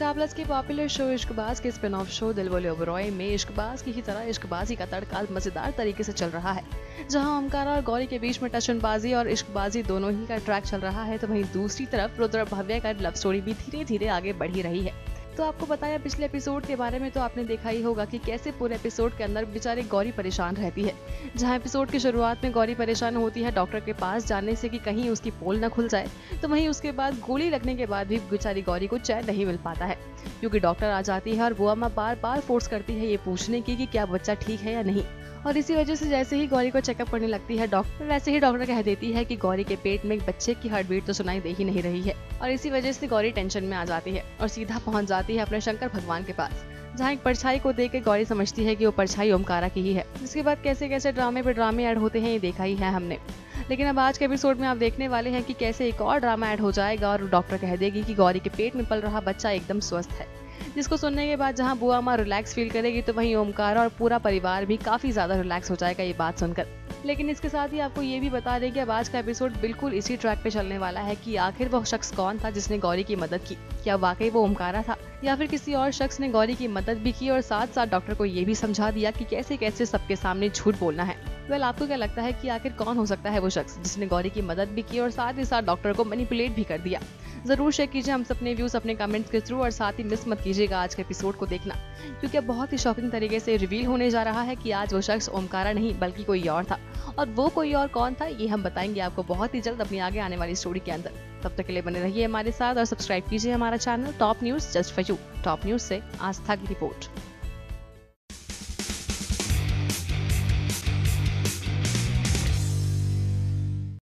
Star plus के popular show Ishqbaaz के spin off show दिल बोले ओबरॉय में इश्कबाज की ही तरह इश्कबाजी का तड़का मजेदार तरीके से चल रहा है। जहां ओमकारा और गौरी के बीच में टचनबाजी और इश्कबाजी दोनों ही का ट्रैक चल रहा है, तो वहीं दूसरी तरफ रुद्र और भव्या का लव स्टोरी भी धीरे धीरे आगे बढ़ ही रही है। तो आपको बताया पिछले एपिसोड के बारे में, तो आपने देखा ही होगा कि कैसे पूरे एपिसोड के अंदर बेचारे गौरी परेशान रहती है। जहां एपिसोड की शुरुआत में गौरी परेशान होती है डॉक्टर के पास जाने से कि कहीं उसकी पोल न खुल जाए, तो वहीं उसके बाद गोली लगने के बाद भी बेचारी गौरी को चैन नहीं मिल पाता है, क्योंकि डॉक्टर आ जाती है और बुआ माँ बार बार फोर्स करती है ये पूछने की कि क्या बच्चा ठीक है या नहीं। और इसी वजह से जैसे ही गौरी को चेकअप करने लगती है डॉक्टर, वैसे ही डॉक्टर कह देती है कि गौरी के पेट में एक बच्चे की हार्ट बीट तो सुनाई दे ही नहीं रही है। और इसी वजह से गौरी टेंशन में आ जाती है और सीधा पहुंच जाती है अपने शंकर भगवान के पास, जहाँ एक परछाई को देख के गौरी समझती है कि वो परछाई ओमकारा की ही है। जिसके बाद कैसे कैसे ड्रामे पे ड्रामे ऐड होते हैं ये देखा ही है हमने। लेकिन अब आज के एपिसोड में आप देखने वाले हैं कि कैसे एक और ड्रामा ऐड हो जाएगा और डॉक्टर कह देगी कि गौरी के पेट में पल रहा बच्चा एकदम स्वस्थ है। जिसको सुनने के बाद जहां बुआ माँ रिलैक्स फील करेगी, तो वहीं ओमकारा और पूरा परिवार भी काफी ज्यादा रिलैक्स हो जाएगा ये बात सुनकर। लेकिन इसके साथ ही आपको ये भी बता दें कि अब आज का एपिसोड बिल्कुल इसी ट्रैक पे चलने वाला है कि आखिर वो शख्स कौन था जिसने गौरी की मदद की। क्या वाकई वो ओमकारा था या फिर किसी और शख्स ने गौरी की मदद भी की और साथ साथ डॉक्टर को ये भी समझा दिया कि कैसे कैसे सबके सामने झूठ बोलना है। वेल, आपको क्या लगता है कि आखिर कौन हो सकता है वो शख्स जिसने गौरी की मदद भी की और साथ ही साथ डॉक्टर को मैनिपुलेट भी कर दिया? जरूर शेयर कीजिए हमसे अपने व्यूज अपने कमेंट्स के थ्रू, और साथ ही मिस मत कीजिएगा आज के एपिसोड को देखना, क्योंकि अब बहुत ही शॉकिंग तरीके से रिवील होने जा रहा है कि आज वो शख्स ओमकारा नहीं बल्कि कोई और था। और वो कोई और कौन था ये हम बताएंगे आपको बहुत ही जल्द अपनी आगे आने वाली स्टोरी के अंदर। तब तक के लिए बने रहिए हमारे साथ और सब्सक्राइब कीजिए हमारा channel top news just for you. Top news से आस्था की रिपोर्ट।